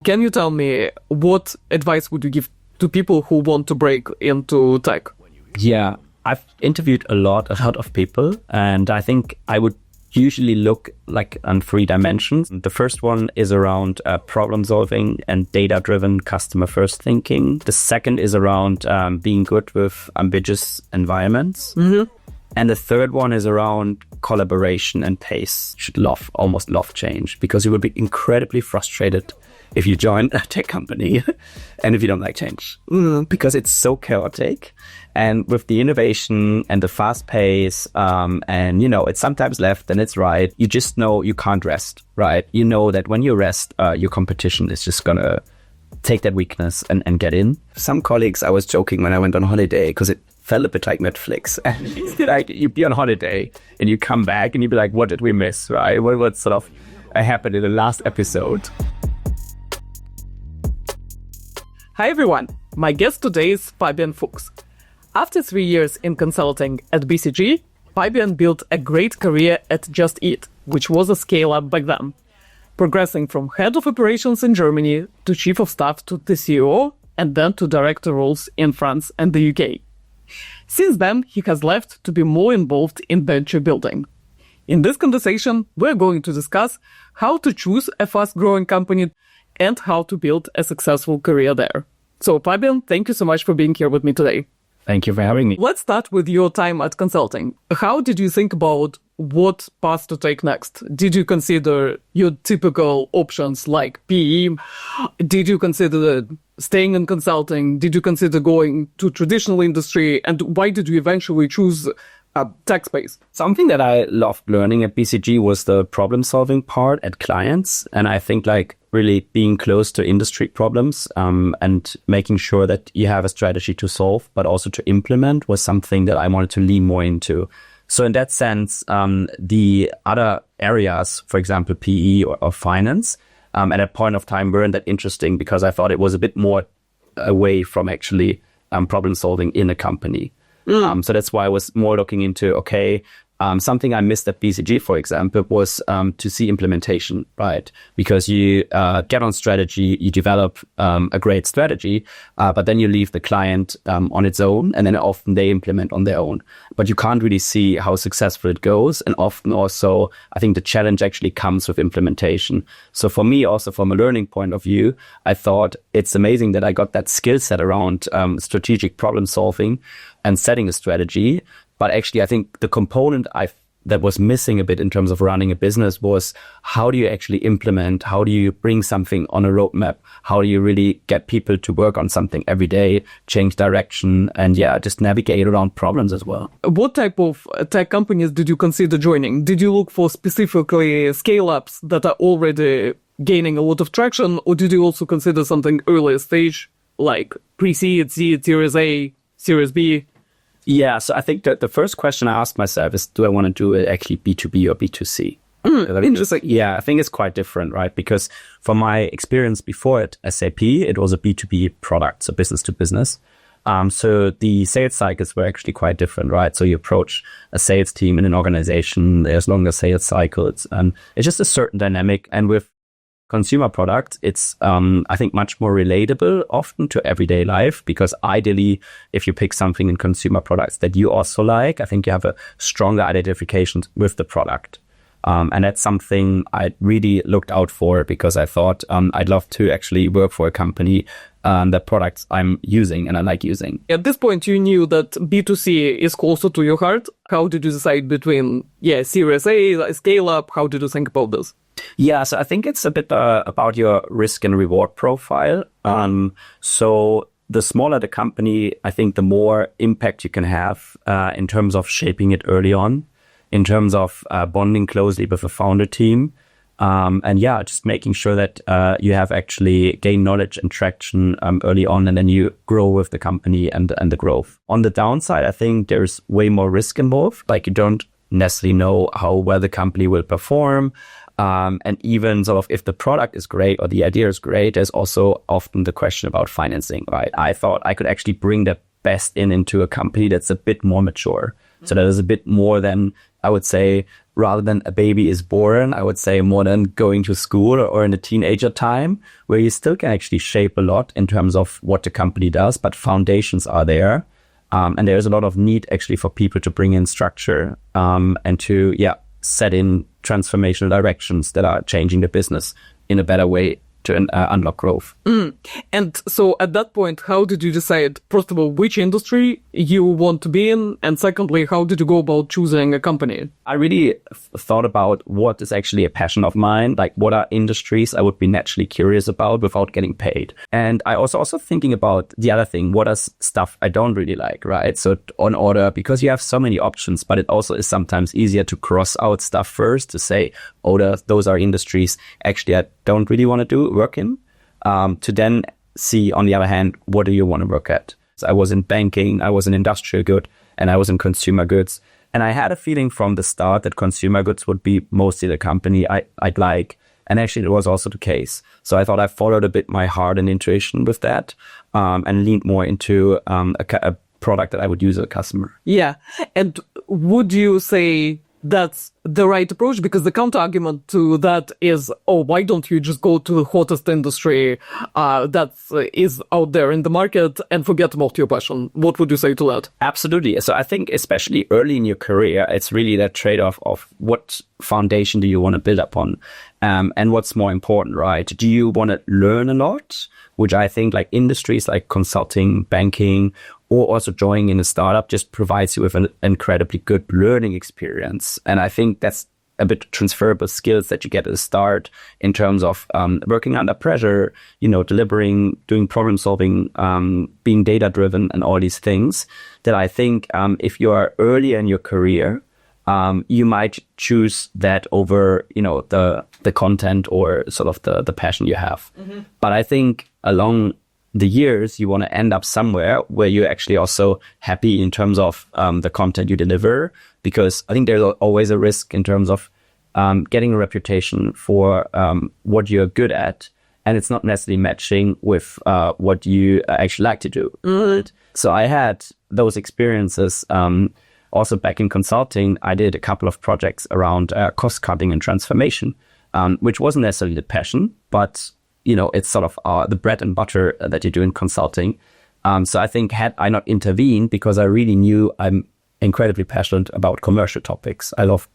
Can you tell me what advice would you give to people who want to break into tech? Yeah, I've interviewed a lot of people, and I think I would usually look like on 3 dimensions. The first one is around problem solving and data-driven customer first thinking. The second is around being good with ambiguous environments. Mm-hmm. And the third one is around collaboration and pace. You should almost love change, because you will be incredibly frustrated if you join a tech company and if you don't like change, because it's so chaotic. And with the innovation and the fast pace, and it's sometimes left and it's right, you just know you can't rest, right? You know that when you rest, your competition is just gonna take that weakness and get in. Some colleagues, I was joking when I went on holiday, because it felt a bit like Netflix. And like, you'd be on holiday and you come back and you'd be like, what did we miss, right? What sort of happened in the last episode? Hi everyone, my guest today is Fabian Fuchs. After 3 years in consulting at BCG, Fabian built a great career at Just Eat, which was a scale-up back then, progressing from head of operations in Germany to chief of staff to the CEO, and then to director roles in France and the UK. Since then, he has left to be more involved in venture building. In this conversation, we're going to discuss how to choose a fast-growing company and how to build a successful career there. So, Fabian, thank you so much for being here with me today. Thank you for having me. Let's start with your time at consulting. How did you think about what path to take next? Did you consider your typical options like PE? Did you consider staying in consulting? Did you consider going to traditional industry? And why did you eventually choose a tech space? Something that I loved learning at BCG was the problem-solving part at clients. And I think really being close to industry problems and making sure that you have a strategy to solve, but also to implement, was something that I wanted to lean more into. So in that sense, the other areas, for example, PE or finance, at a point of time weren't that interesting, because I thought it was a bit more away from actually problem solving in a company. So that's why I was more looking into, something I missed at BCG, for example, was to see implementation, right? Because you get on strategy, you develop a great strategy, but then you leave the client on its own, and then often they implement on their own. But you can't really see how successful it goes. And often also, I think the challenge actually comes with implementation. So for me, also from a learning point of view, I thought it's amazing that I got that skill set around strategic problem solving and setting a strategy. But actually, I think the component that was missing a bit in terms of running a business was, how do you actually implement? How do you bring something on a roadmap? How do you really get people to work on something every day, change direction, and just navigate around problems as well? What type of tech companies did you consider joining? Did you look for specifically scale-ups that are already gaining a lot of traction, or did you also consider something earlier stage, like pre-seed, seed, Series A, Series B? Yeah, so I think that the first question I asked myself is, do I want to do it actually B2B or B2C? Interesting. Yeah, I think it's quite different, right? Because from my experience before at SAP, it was a B2B product, so business to business. So the sales cycles were actually quite different, right? So you approach a sales team in an organization, there's longer sales cycles, and it's just a certain dynamic. And with consumer products, it's, I think, much more relatable often to everyday life, because ideally, if you pick something in consumer products that you also like, I think you have a stronger identification with the product. And that's something I really looked out for, because I thought I'd love to actually work for a company that products I'm using and I like using. At this point, you knew that B2C is closer to your heart. How did you decide between, Series A, scale up? How did you think about this? Yeah, so I think it's a bit about your risk and reward profile. So the smaller the company, I think the more impact you can have in terms of shaping it early on, in terms of bonding closely with a founder team. Just making sure that you have actually gained knowledge and traction early on, and then you grow with the company and the growth. On the downside, I think there's way more risk involved. Like, you don't necessarily know how well the company will perform. And even sort of if the product is great or the idea is great, there's also often the question about financing, right? I thought I could actually bring the best into a company that's a bit more mature. So that is a bit more than, I would say, rather than a baby is born, I would say more than going to school or in the teenager time, where you still can actually shape a lot in terms of what the company does, but foundations are there. And there's a lot of need actually for people to bring in structure and to, set in transformational directions that are changing the business in a better way to unlock growth. And so at that point, how did you decide, first of all, which industry you want to be in? And secondly, how did you go about choosing a company? I really thought about what is actually a passion of mine, like what are industries I would be naturally curious about without getting paid. And I was also thinking about the other thing, what is stuff I don't really like, right? So on order, because you have so many options, but it also is sometimes easier to cross out stuff first to say, those are industries actually I don't really want to work in, to then see, on the other hand, what do you want to work at? So I was in banking, I was in industrial good, and I was in consumer goods. And I had a feeling from the start that consumer goods would be mostly the company I'd like. And actually, it was also the case. So I thought I followed a bit my heart and intuition with that, and leaned more into a product that I would use as a customer. Yeah. And would you say that's the right approach? Because the counter argument to that is, why don't you just go to the hottest industry that is out there in the market and forget about your passion? What would you say to that? Absolutely. So I think especially early in your career, it's really that trade-off of what foundation do you want to build upon? And what's more important, right? Do you want to learn a lot? Which I think like industries like consulting, banking, or also joining in a startup just provides you with an incredibly good learning experience. And I think that's a bit transferable skills that you get at the start in terms of working under pressure, delivering, doing problem solving, being data driven and all these things that I think if you are early in your career, you might choose that over, the content or sort of the passion you have. Mm-hmm. But I think along the years, you want to end up somewhere where you're actually also happy in terms of the content you deliver, because I think there's always a risk in terms of getting a reputation for what you're good at, and it's not necessarily matching with what you actually like to do. Mm-hmm. So I had those experiences. Also back in consulting, I did a couple of projects around cost cutting and transformation, which wasn't necessarily the passion, but it's sort of the bread and butter that you do in consulting. So I think had I not intervened, because I really knew I'm incredibly passionate about commercial topics. I love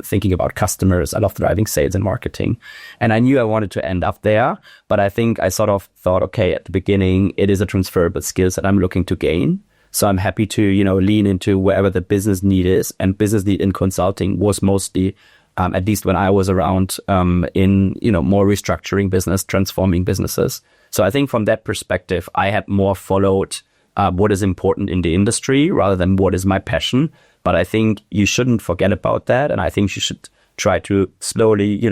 thinking about customers. I love driving sales and marketing. And I knew I wanted to end up there. But I think I sort of thought, okay, at the beginning, it is a transferable skills that I'm looking to gain. So I'm happy to, lean into wherever the business need is. And business need in consulting was mostly at least when I was around in, more restructuring business, transforming businesses. So I think from that perspective, I had more followed what is important in the industry rather than what is my passion. But I think you shouldn't forget about that. And I think you should try to slowly,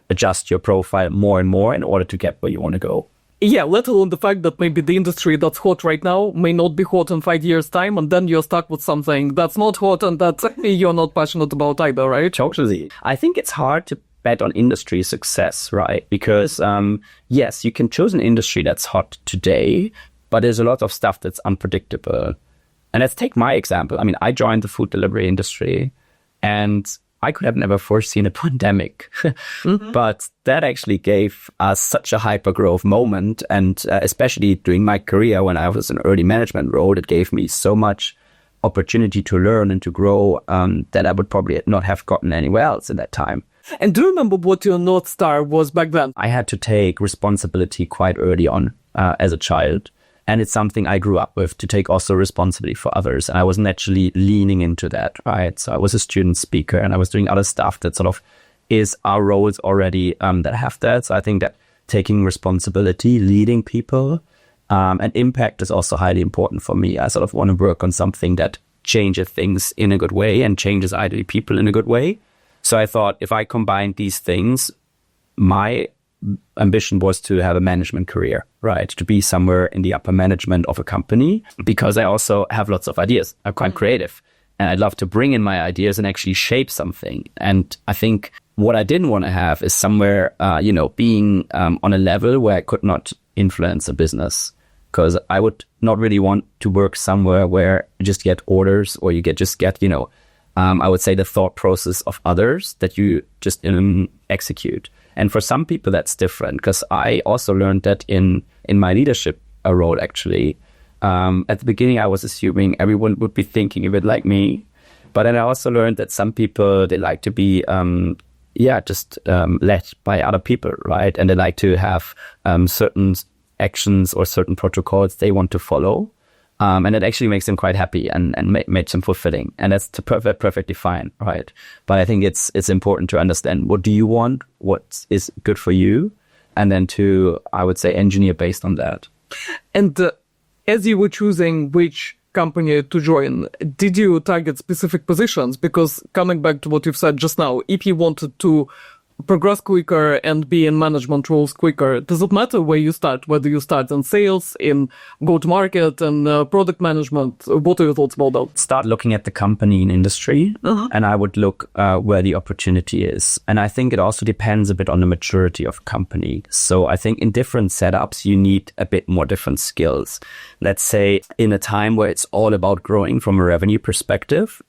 adjust your profile more and more in order to get where you want to go. Yeah, let alone the fact that maybe the industry that's hot right now may not be hot in 5 years' time, and then you're stuck with something that's not hot and that you're not passionate about either, right? Totally. I think it's hard to bet on industry success, right? Because, yes, you can choose an industry that's hot today, but there's a lot of stuff that's unpredictable. And let's take my example. I mean, I joined the food delivery industry, and I could have never foreseen a pandemic, mm-hmm. But that actually gave us such a hyper growth moment. And especially during my career, when I was in an early management role, it gave me so much opportunity to learn and to grow that I would probably not have gotten anywhere else in that time. And do you remember what your North Star was back then? I had to take responsibility quite early on as a child. And it's something I grew up with, to take also responsibility for others. And I was naturally leaning into that, right? So I was a student speaker and I was doing other stuff that sort of is our roles already that have that. So I think that taking responsibility, leading people, and impact is also highly important for me. I sort of want to work on something that changes things in a good way and changes ideally people in a good way. So I thought if I combined these things, my ambition was to have a management career, right? To be somewhere in the upper management of a company, because I also have lots of ideas. I'm quite creative and I'd love to bring in my ideas and actually shape something. And I think what I didn't want to have is somewhere, being on a level where I could not influence a business, because I would not really want to work somewhere where you just get orders or you get, I would say the thought process of others that you just execute. And for some people, that's different, because I also learned that in my leadership role, actually. At the beginning, I was assuming everyone would be thinking a bit like me. But then I also learned that some people, they like to be, led by other people, right? And they like to have certain actions or certain protocols they want to follow. And it actually makes them quite happy and makes them fulfilling. And that's perfectly fine, right? But I think it's important to understand, what do you want? What is good for you? And then to, I would say, engineer based on that. And as you were choosing which company to join, did you target specific positions? Because coming back to what you've said just now, if you wanted to progress quicker and be in management roles quicker, does it matter where you start, whether you start in sales, in go-to-market, and product management? What are your thoughts about that? Start looking at the company and industry, and I would look where the opportunity is. And I think it also depends a bit on the maturity of company. So I think in different setups, you need a bit more different skills. Let's say in a time where it's all about growing from a revenue perspective,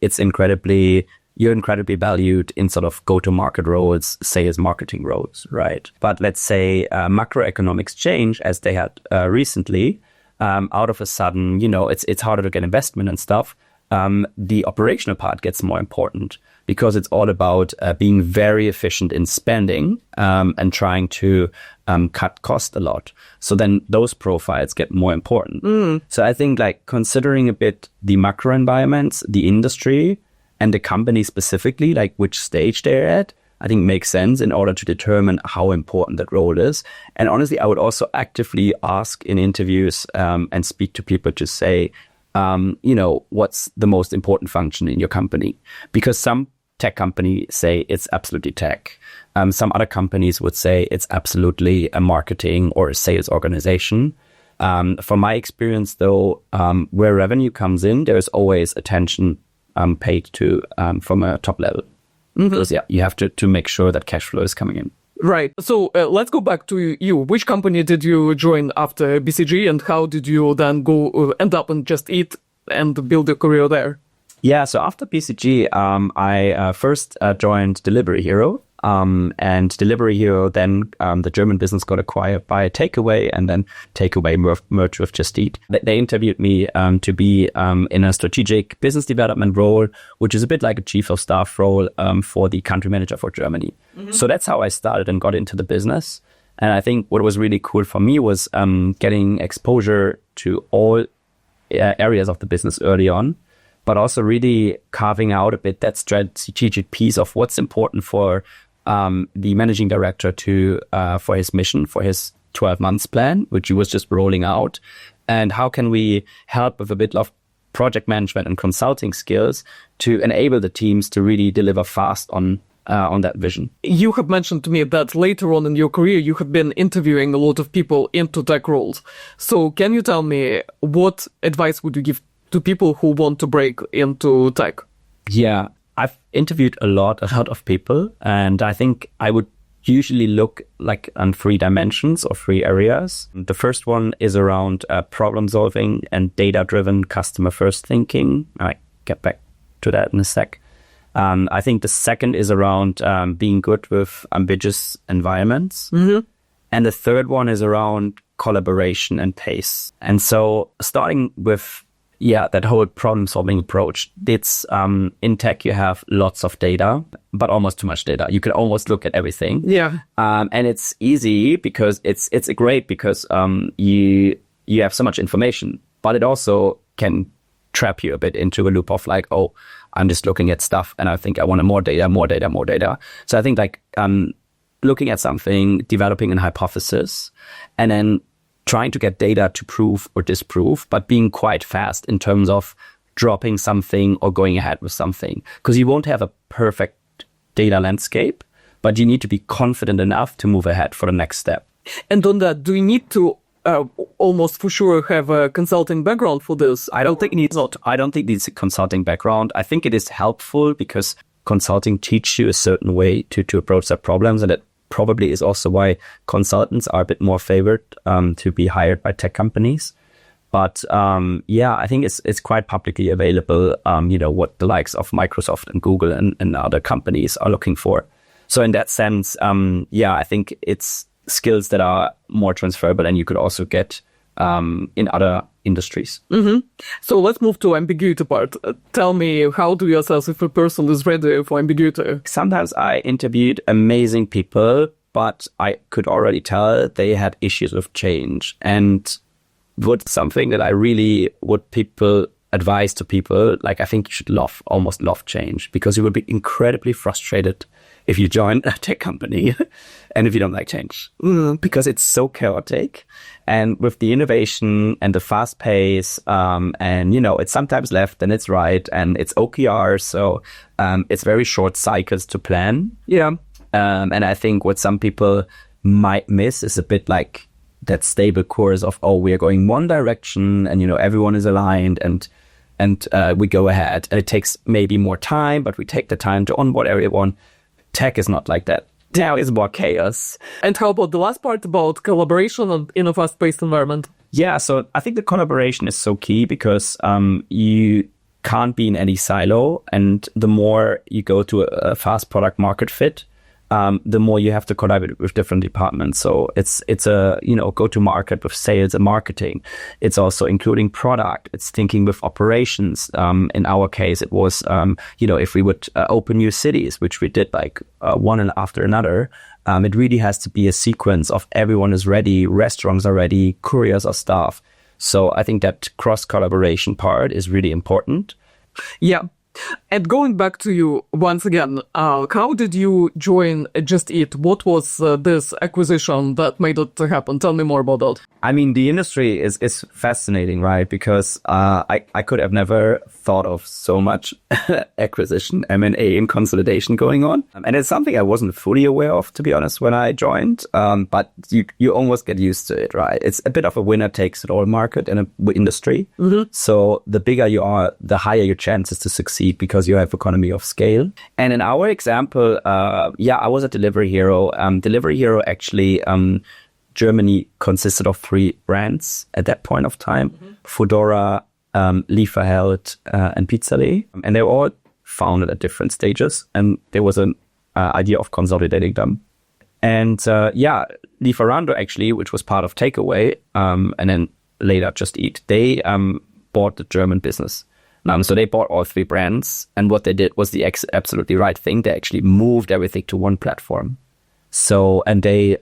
you're incredibly valued in sort of go-to-market roles, sales marketing roles, right? But let's say macroeconomics change, as they had recently, out of a sudden, it's harder to get investment and stuff. The operational part gets more important, because it's all about being very efficient in spending and trying to cut cost a lot. So then those profiles get more important. So I think considering a bit the macro environments, the industry, and the company specifically, which stage they're at, I think makes sense in order to determine how important that role is. And honestly, I would also actively ask in interviews and speak to people to say, what's the most important function in your company? Because some tech companies say it's absolutely tech. Some other companies would say it's absolutely a marketing or a sales organization. From my experience, though, where revenue comes in, there's always attention paid to from a top level. Because you have to make sure that cash flow is coming in. Right. So let's go back to you. Which company did you join after BCG, and how did you then end up in Just Eat and build your career there? Yeah, so after BCG, I first joined Delivery Hero. And Delivery Hero, then the German business got acquired by Takeaway, and then Takeaway merged with Just Eat. They interviewed me to be in a strategic business development role, which is a bit like a chief of staff role for the country manager for Germany. So that's how I started and got into the business. And I think what was really cool for me was getting exposure to all areas of the business early on, but also really carving out a bit that strategic piece of what's important for the managing director for his mission, for his 12 months plan, which he was just rolling out. And how can we help with a bit of project management and consulting skills to enable the teams to really deliver fast on that vision. You have mentioned to me that later on in your career, you have been interviewing a lot of people into tech roles. So can you tell me, what advice would you give to people who want to break into tech? Yeah, I've interviewed a lot of people, and I think I would usually look on 3 dimensions or 3 areas. The first one is around problem solving and data-driven customer first thinking. I get back to that in a sec. I think the second is around being good with ambiguous environments. And the third one is around collaboration and pace. And so starting with that whole problem-solving approach. It's in tech, you have lots of data, but almost too much data. You can almost look at everything. Yeah. And it's easy because it's great because you have so much information, but it also can trap you a bit into a loop of I'm just looking at stuff and I think I want more data. So I think looking at something, developing a hypothesis, and then trying to get data to prove or disprove, but being quite fast in terms of dropping something or going ahead with something. Because you won't have a perfect data landscape, but you need to be confident enough to move ahead for the next step. And on that, do you need to almost for sure have a consulting background for this? I don't think it needs a consulting background. I think it is helpful because consulting teaches you a certain way to approach their problems, and it probably is also why consultants are a bit more favored to be hired by tech companies. But yeah, I think it's quite publicly available, what the likes of Microsoft and Google and other companies are looking for. So in that sense, I think it's skills that are more transferable and you could also get in other industries. Mm-hmm. So let's move to ambiguity part. Tell me, how do you assess if a person is ready for ambiguity? Sometimes I interviewed amazing people, but I could already tell they had issues with change. And something that I really would advise to people, like I think you should almost love change, because you will be incredibly frustrated if you join a tech company and if you don't like change, because it's so chaotic. And with the innovation and the fast pace, it's sometimes left and it's right and it's OKR. So it's very short cycles to plan. Yeah. And I think what some people might miss is a bit like that stable course of, we are going one direction and, everyone is aligned and we go ahead. And it takes maybe more time, but we take the time to onboard everyone. Tech is not like that. Now it's more chaos. And how about the last part about collaboration in a fast-paced environment? Yeah, so I think the collaboration is so key because you can't be in any silo. And the more you go to a fast product market fit, the more you have to collaborate with different departments. So it's a, go-to market with sales and marketing. It's also including product. It's thinking with operations. In our case, it was, if we would open new cities, which we did like one after another, it really has to be a sequence of everyone is ready, restaurants are ready, couriers are staffed. So I think that cross-collaboration part is really important. Yeah. And going back to you once again, how did you join Just Eat? What was this acquisition that made it happen? Tell me more about that. I mean, the industry is fascinating, right? Because I could have never thought of so much acquisition, M&A, and consolidation going on. And it's something I wasn't fully aware of, to be honest, when I joined. But you almost get used to it, right? It's a bit of a winner takes it all market in an industry. Mm-hmm. So the bigger you are, the higher your chances to succeed, because you have economy of scale. And in our example, I was a Delivery Hero. Delivery Hero actually, Germany consisted of 3 brands at that point of time: Foodora, Lieferheld, and Pizzale. And they were all founded at different stages. And there was an idea of consolidating them. And Lieferando actually, which was part of Takeaway, and then later Just Eat, they bought the German business. So they bought all 3 brands, and what they did was the absolutely right thing. They actually moved everything to one platform. So, and they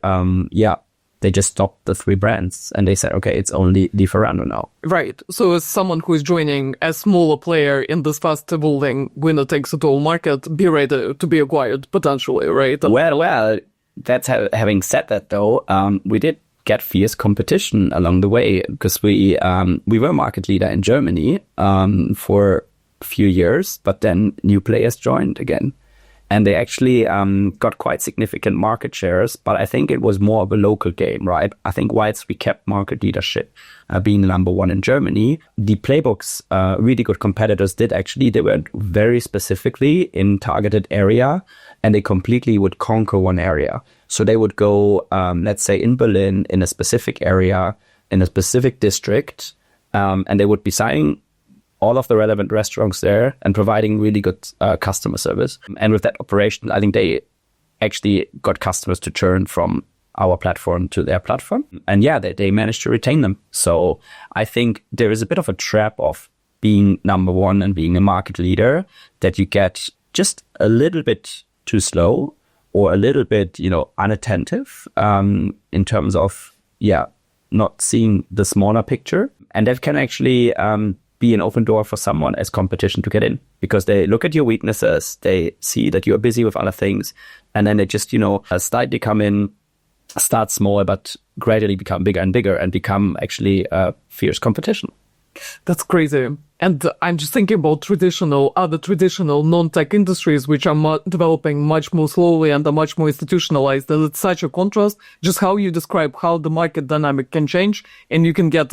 just stopped the 3 brands, and they said, okay, it's only Lieferando now. Right. So as someone who is joining a smaller player in this fast evolving winner takes it all market, be ready to be acquired potentially, right? Well, that's having said that though, we did get fierce competition along the way, because we were market leader in Germany for a few years, but then new players joined again, and they actually got quite significant market shares. But I think it was more of a local game, right? I think whilst we kept market leadership, being number 1 in Germany, the playbooks, really good competitors they went very specifically in targeted area, and they completely would conquer one area. So they would go, let's say in Berlin, in a specific area, in a specific district, and they would be signing all of the relevant restaurants there and providing really good customer service. And with that operation, I think they actually got customers to churn from our platform to their platform. And they managed to retain them. So I think there is a bit of a trap of being number 1 and being a market leader, that you get just a little bit too slow, or a little bit, unattentive in terms of, not seeing the smaller picture. And that can actually be an open door for someone as competition to get in, because they look at your weaknesses, they see that you're busy with other things, and then they just, slightly come in, start small, but gradually become bigger and bigger and become actually fierce competition. That's crazy. And I'm just thinking about other traditional non-tech industries, which are developing much more slowly and are much more institutionalized. And it's such a contrast, just how you describe how the market dynamic can change, and you can get,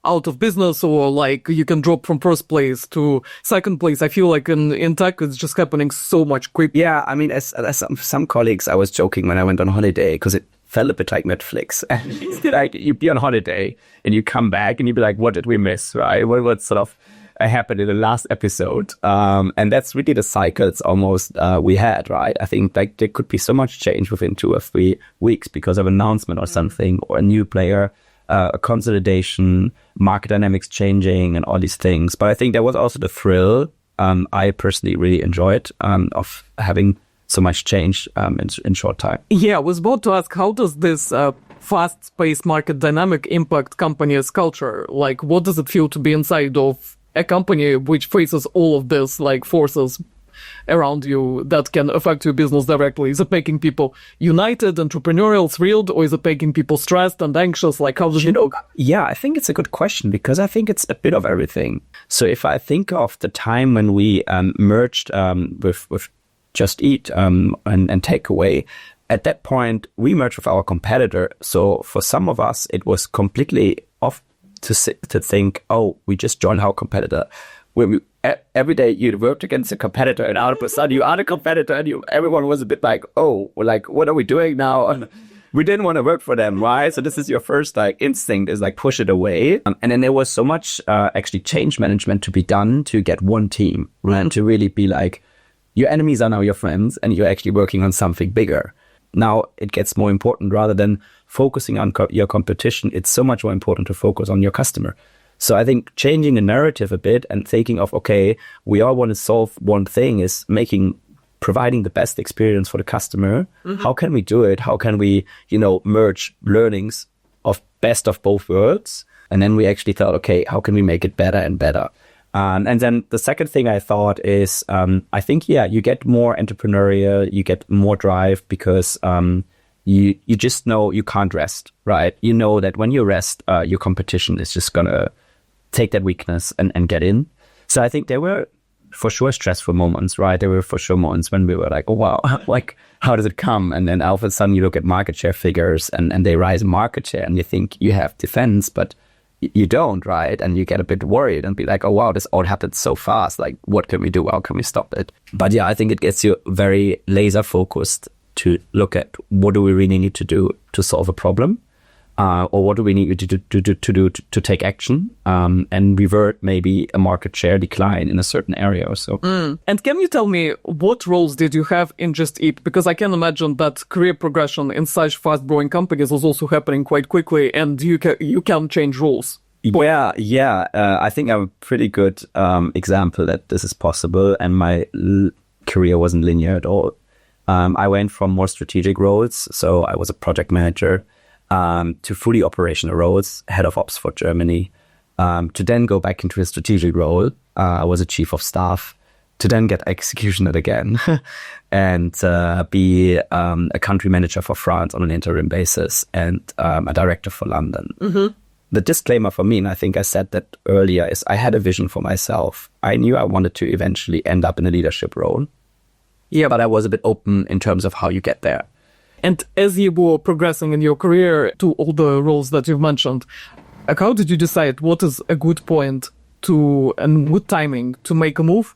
out of business, or like you can drop from first place to second place. I feel like in tech, it's just happening so much quicker. Yeah, I mean, as some colleagues, I was joking when I went on holiday, because it felt a bit like Netflix. And it's like you'd be on holiday and you come back and you'd be like, what did we miss, right? What sort of happened in the last episode? And that's really the cycles almost we had, right? I think like there could be so much change within 2 or 3 weeks because of an announcement or something, or a new player, a consolidation, market dynamics changing and all these things. But I think there was also the thrill I personally really enjoyed of having so much change in short time. Yeah, I was about to ask, how does this fast-paced market dynamic impact company's culture? Like, what does it feel to be inside of a company which faces all of this, like, forces around you that can affect your business directly? Is it making people united, entrepreneurial, thrilled, or is it making people stressed and anxious? Like, how does it look? Yeah, I think it's a good question because I think it's a bit of everything. So if I think of the time when we merged with Just Eat and Takeaway, at that point, we merged with our competitor. So for some of us, it was completely off to think, oh, we just joined our competitor. Every day you worked against a competitor, and all of a sudden you are the competitor, and everyone was a bit like, oh, like, what are we doing now? And we didn't want to work for them, right? So this is your first like instinct is like push it away. And then there was so much actually change management to be done to get one team, right? And to really be like, your enemies are now your friends, and you're actually working on something bigger. Now it gets more important rather than focusing on your competition. It's so much more important to focus on your customer. So I think changing the narrative a bit and thinking of, okay, we all want to solve one thing is providing the best experience for the customer. Mm-hmm. How can we do it? How can we, merge learnings of best of both worlds? And then we actually thought, okay, how can we make it better and better? And then the second thing I thought is, I think, you get more entrepreneurial, you get more drive because you just know you can't rest, right? You know that when you rest, your competition is just going to take that weakness and get in. So I think there were for sure stressful moments, right? There were for sure moments when we were like, oh, wow, like, how does it come? And then all of a sudden you look at market share figures and they rise in market share and you think you have defense, but you don't, right? And you get a bit worried and be like, oh, wow, this all happened so fast. Like, what can we do? How can we stop it? But yeah, I think it gets you very laser focused to look at what do we really need to do to solve a problem, or what do we need to do to take action and revert maybe a market share decline in a certain area or so. And can you tell me what roles did you have in Just Eat? Because I can imagine that career progression in such fast-growing companies is also happening quite quickly, and you can change roles. Yeah. I think I'm a pretty good example that this is possible, and my career wasn't linear at all. I went from more strategic roles, so I was a project manager, to fully operational roles, head of ops for Germany, to then go back into a strategic role. I was a chief of staff, to then get executioner again, and be a country manager for France on an interim basis, and a director for London. Mm-hmm. The disclaimer for me, and I think I said that earlier, is I had a vision for myself. I knew I wanted to eventually end up in a leadership role. Yeah, but I was a bit open in terms of how you get there. And as you were progressing in your career to all the roles that you've mentioned, how did you decide what is a good point and good timing to make a move?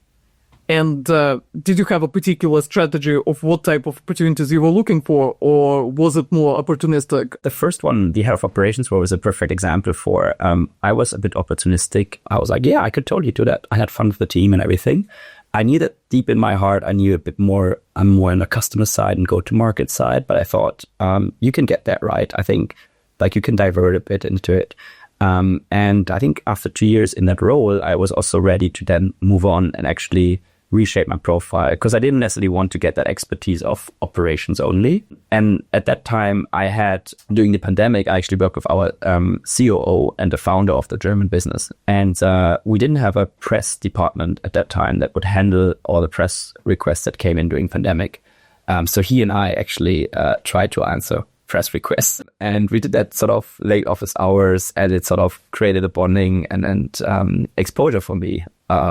And did you have a particular strategy of what type of opportunities you were looking for, or was it more opportunistic? The first one, the head of operations role, is a perfect example for, I was a bit opportunistic. I was like, yeah, I could totally do that. I had fun with the team and everything. I knew that deep in my heart, I knew a bit more, I'm more on the customer side and go-to-market side, but I thought, you can get that right. I think like you can divert a bit into it. And I think after 2 years in that role, I was also ready to then move on and actually reshape my profile, because I didn't necessarily want to get that expertise of operations only. And at that time I had, during the pandemic, I actually worked with our COO and the founder of the German business. And we didn't have a press department at that time that would handle all the press requests that came in during pandemic. So he and I actually tried to answer press requests, and we did that sort of late office hours, and it sort of created a bonding and exposure for me,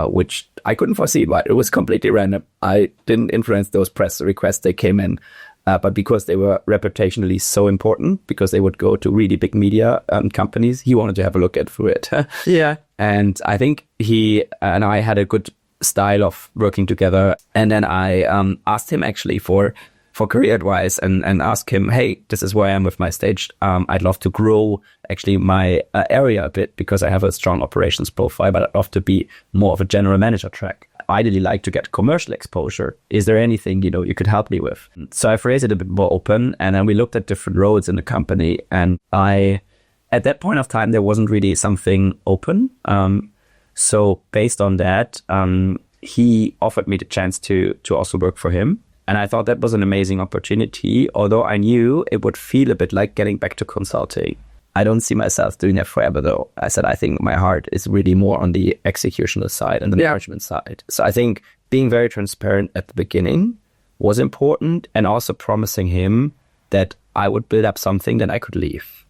which I couldn't foresee, but it was completely random. I didn't influence those press requests, they came in, but because they were reputationally so important, because they would go to really big media companies, he wanted to have a look at through it. Yeah. And I think he and I had a good style of working together. And then I asked him actually for for career advice and ask him, hey, this is where I am with my stage. I'd love to grow actually my area a bit because I have a strong operations profile, but I'd love to be more of a general manager track. I really like to get commercial exposure. Is there anything, you could help me with? So I phrased it a bit more open, and then we looked at different roles in the company. And at that point of time, there wasn't really something open. So based on that, he offered me the chance to also work for him. And I thought that was an amazing opportunity, although I knew it would feel a bit like getting back to consulting. I don't see myself doing that forever, though. I said, I think my heart is really more on the executional side and the management side. So I think being very transparent at the beginning was important, and also promising him that I would build up something that I could leave.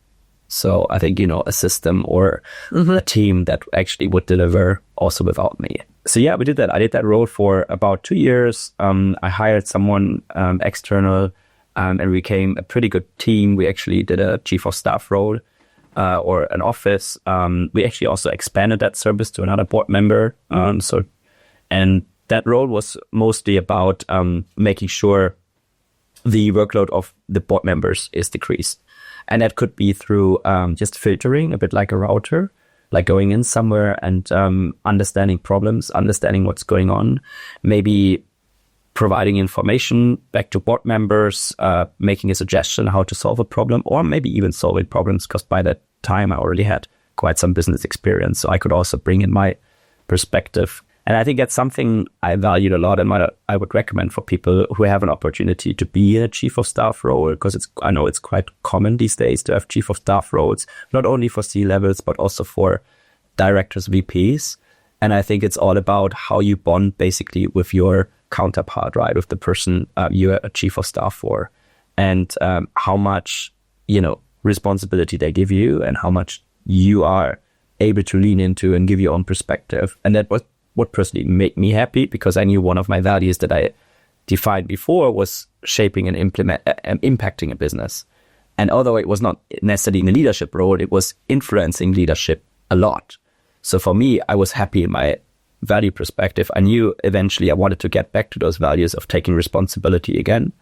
So I think, a system or a team that actually would deliver also without me. So yeah, we did that. I did that role for about 2 years. I hired someone external, and we became a pretty good team. We actually did a chief of staff role or an office. We actually also expanded that service to another board member. And that role was mostly about making sure the workload of the board members is decreased. And that could be through just filtering, a bit like a router, like going in somewhere and understanding problems, understanding what's going on, maybe providing information back to board members, making a suggestion how to solve a problem, or maybe even solving problems, because by that time I already had quite some business experience. So I could also bring in my perspective. And I think that's something I valued a lot, and I would recommend for people who have an opportunity to be in a chief of staff role, because I know it's quite common these days to have chief of staff roles, not only for C-levels, but also for directors, VPs. And I think it's all about how you bond basically with your counterpart, right? With the person you're a chief of staff for, and how much, responsibility they give you, and how much you are able to lean into and give your own perspective. And that was what personally made me happy, because I knew one of my values that I defined before was shaping and impacting a business. And although it was not necessarily in a leadership role, it was influencing leadership a lot. So for me, I was happy in my value perspective. I knew eventually I wanted to get back to those values of taking responsibility again.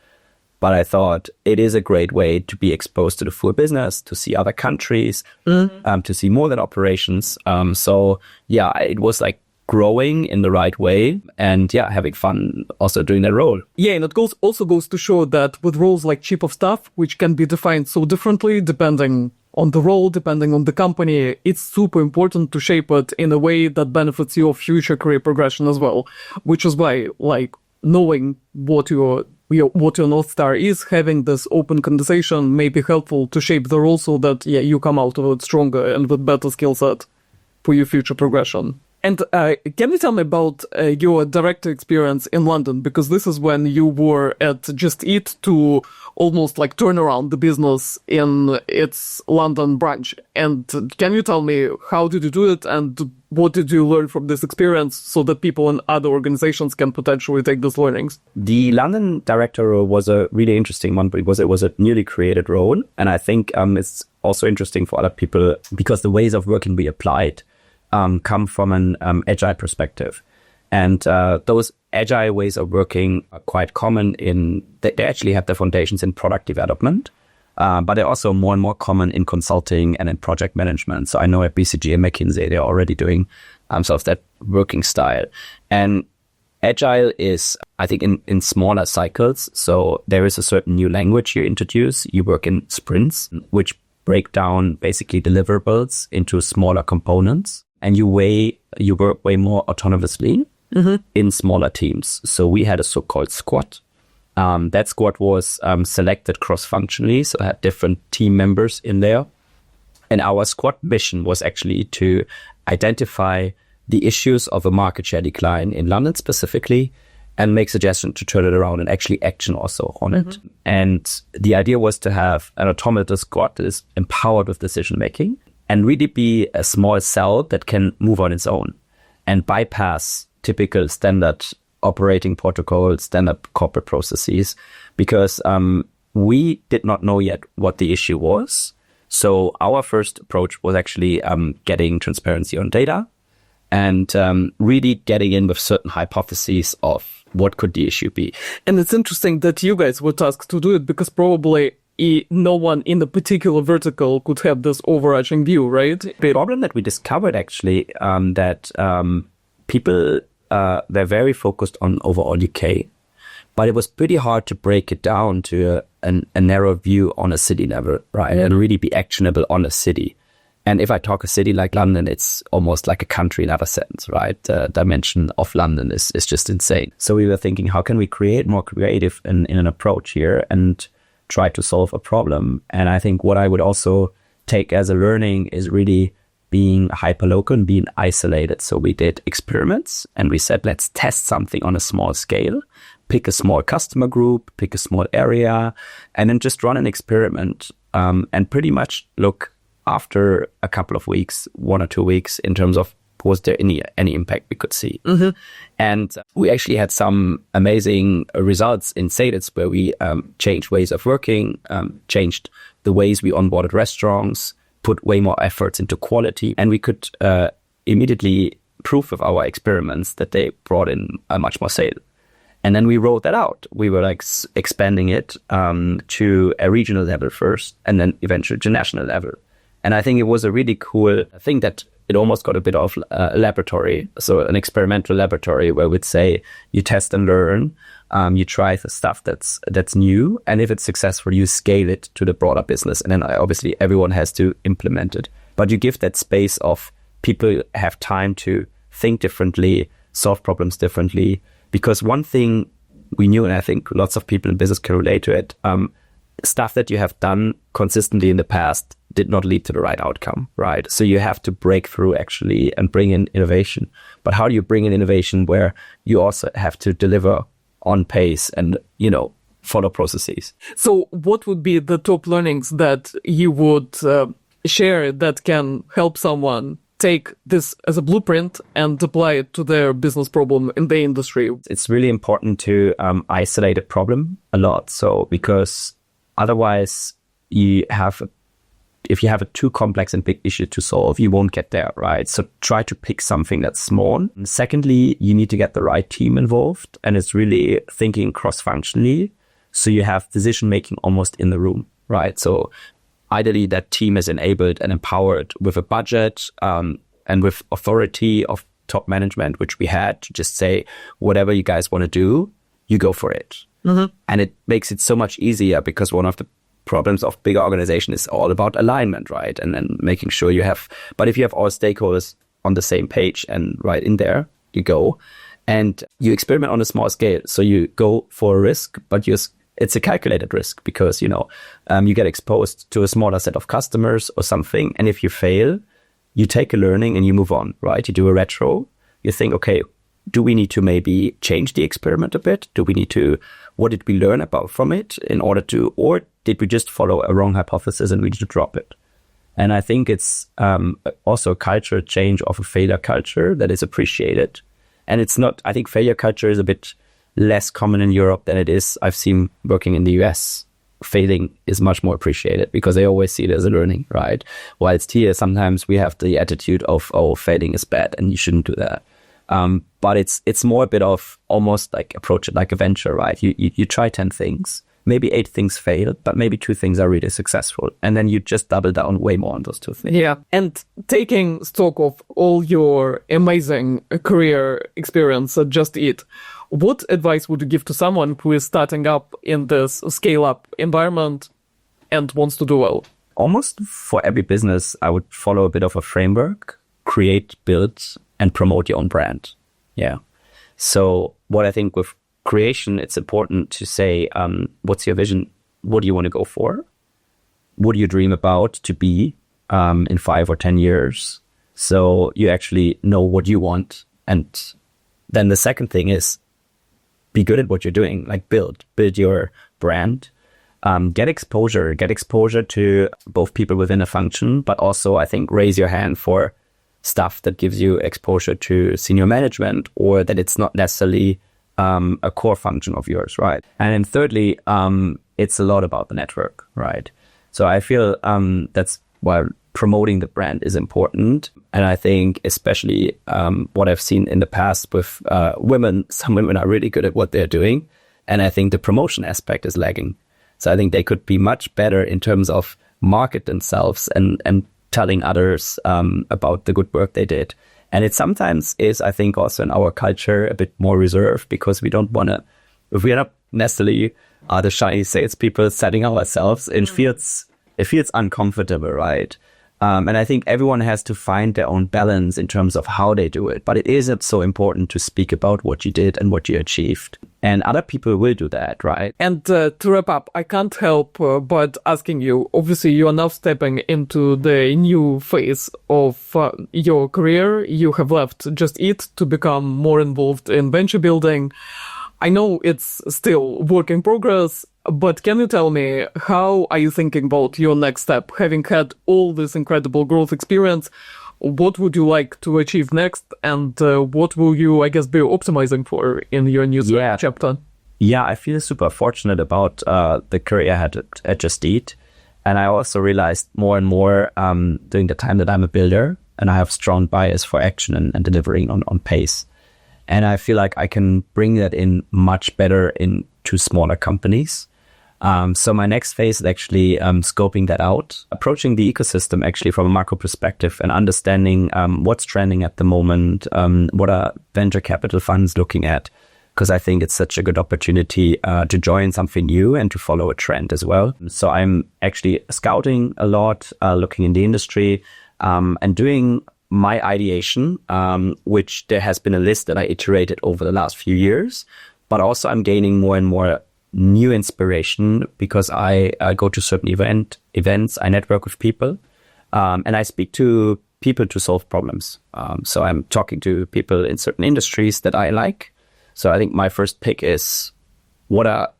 But I thought it is a great way to be exposed to the full business, to see other countries, to see more than operations. So yeah, it was like growing in the right way, and having fun also doing that role. Yeah, and it also goes to show that with roles like chief of staff, which can be defined so differently depending on the role, depending on the company, it's super important to shape it in a way that benefits your future career progression as well. Which is why, knowing what your North Star is, having this open conversation may be helpful to shape the role so that you come out of it stronger and with better skill set for your future progression. And can you tell me about your direct experience in London? Because this is when you were at Just Eat to almost turn around the business in its London branch. And can you tell me how did you do it, and what did you learn from this experience so that people in other organizations can potentially take those learnings? The London director role was a really interesting one because it was a newly created role. And I think it's also interesting for other people because the ways of working we applied come from an agile perspective. And those agile ways of working are quite common they actually have their foundations in product development, but they're also more and more common in consulting and in project management. So I know at BCG and McKinsey, they're already doing sort of that working style. And agile is, I think, in smaller cycles. So there is a certain new language you introduce. You work in sprints, which break down basically deliverables into smaller components. And you work way more autonomously in smaller teams. So we had a so-called squad. That squad was selected cross-functionally, so had different team members in there. And our squad mission was actually to identify the issues of a market share decline in London specifically, and make suggestions to turn it around and actually action also on it. And the idea was to have an autonomous squad that is empowered with decision-making, and really be a small cell that can move on its own and bypass typical standard operating protocols, standard corporate processes, because we did not know yet what the issue was. So our first approach was actually getting transparency on data and really getting in with certain hypotheses of what could the issue be? And it's interesting that you guys were tasked to do it because probably no one in a particular vertical could have this overarching view, right? The problem that we discovered actually that people were very focused on overall UK, but it was pretty hard to break it down to a narrow view on a city level, right? And really be actionable on a city. And if I talk a city like London, it's almost like a country in other sense, right? The dimension of London is just insane. So we were thinking, how can we create more creative in an approach here and try to solve a problem? And I think what I would also take as a learning is really being hyperlocal and being isolated. So we did experiments and we said, let's test something on a small scale, pick a small customer group, pick a small area, and then just run an experiment and pretty much look after a couple of weeks, 1 or 2 weeks, in terms of was there any impact we could see. And we actually had some amazing results in Sadits where we changed ways of working, changed the ways we onboarded restaurants, put way more efforts into quality, and we could immediately prove with our experiments that they brought in a much more sale. And then we rolled that out. We were like expanding it to a regional level first, and then eventually to national level. And I think it was a really cool thing that it almost got a bit of a laboratory, so an experimental laboratory where we'd say you test and learn, you try the stuff that's new, and if it's successful, you scale it to the broader business. And then obviously everyone has to implement it. But you give that space of people have time to think differently, solve problems differently. Because one thing we knew, and I think lots of people in business can relate to it, stuff that you have done consistently in the past did not lead to the right outcome, right? So you have to break through actually and bring in innovation. But how do you bring in innovation where you also have to deliver on pace and, follow processes? So what would be the top learnings that you would share that can help someone take this as a blueprint and apply it to their business problem in the industry? It's really important to isolate a problem a lot. So because otherwise if you have a too complex and big issue to solve, you won't get there, right? So try to pick something that's small. And secondly, you need to get the right team involved, and it's really thinking cross-functionally. So you have decision-making almost in the room, right? So ideally that team is enabled and empowered with a budget and with authority of top management, which we had to just say, whatever you guys want to do, you go for it. And it makes it so much easier because one of the problems of bigger organization is all about alignment, right? And then making sure but if you have all stakeholders on the same page and right in there, you go and you experiment on a small scale. So you go for a risk, but it's a calculated risk because, you get exposed to a smaller set of customers or something. And if you fail, you take a learning and you move on, right? You do a retro, you think, okay, do we need to maybe change the experiment a bit? What did we learn about from it or did we just follow a wrong hypothesis and we need to drop it? And I think it's also a culture change of a failure culture that is appreciated. And I think failure culture is a bit less common in Europe than it is. I've seen working in the US, failing is much more appreciated because they always see it as a learning, right? Whilst here, sometimes we have the attitude of, failing is bad and you shouldn't do that. But it's more a bit of almost like approach it like a venture, right? You try 10 things, maybe 8 things fail, but maybe 2 things are really successful. And then you just double down way more on those 2 things. Yeah. And taking stock of all your amazing career experience at Just Eat, what advice would you give to someone who is starting up in this scale-up environment and wants to do well? Almost for every business, I would follow a bit of a framework, create, build, and promote your own brand. Yeah. So what I think with creation, it's important to say, what's your vision? What do you want to go for? What do you dream about to be in 5 or 10 years? So you actually know what you want. And then the second thing is be good at what you're doing, like build your brand, get exposure to both people within a function, but also I think raise your hand for stuff that gives you exposure to senior management or that it's not necessarily a core function of yours, right? And then thirdly, it's a lot about the network, right? So I feel that's why promoting the brand is important. And I think especially what I've seen in the past with women, some women are really good at what they're doing. And I think the promotion aspect is lagging. So I think they could be much better in terms of market themselves and telling others about the good work they did. And it sometimes is, I think, also in our culture a bit more reserved, because we don't want to, if we are not necessarily the shiny salespeople setting ourselves, it feels uncomfortable, right? And I think everyone has to find their own balance in terms of how they do it. But it is so important to speak about what you did and what you achieved. And other people will do that, right? And to wrap up, I can't help but asking you, obviously you are now stepping into the new phase of your career. You have left Just Eat to become more involved in venture building. I know it's still work in progress, but can you tell me, how are you thinking about your next step? Having had all this incredible growth experience, what would you like to achieve next? And what will you, I guess, be optimizing for in your new chapter? Yeah, I feel super fortunate about the career I had at Just Eat. And I also realized more and more during the time that I'm a builder, and I have strong bias for action and delivering on pace. And I feel like I can bring that in much better into smaller companies. So my next phase is actually scoping that out, approaching the ecosystem actually from a macro perspective and understanding what's trending at the moment, what are venture capital funds looking at, because I think it's such a good opportunity to join something new and to follow a trend as well. So I'm actually scouting a lot, looking in the industry and doing my ideation, which there has been a list that I iterated over the last few years, but also I'm gaining more and more new inspiration because I go to certain events, I network with people, and I speak to people to solve problems. So I'm talking to people in certain industries that I like. So I think my first pick is, what are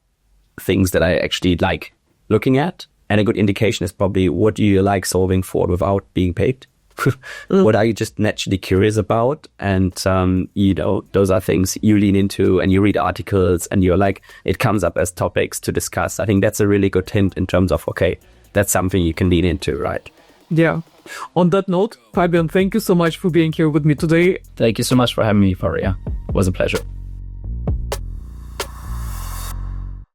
things that I actually like looking at? And a good indication is probably, what do you like solving for without being paid? What are you just naturally curious about? And, those are things you lean into and you read articles and you're like, it comes up as topics to discuss. I think that's a really good hint in terms of, okay, that's something you can lean into, right? Yeah. On that note, Fabian, thank you so much for being here with me today. Thank you so much for having me, Faria. It was a pleasure.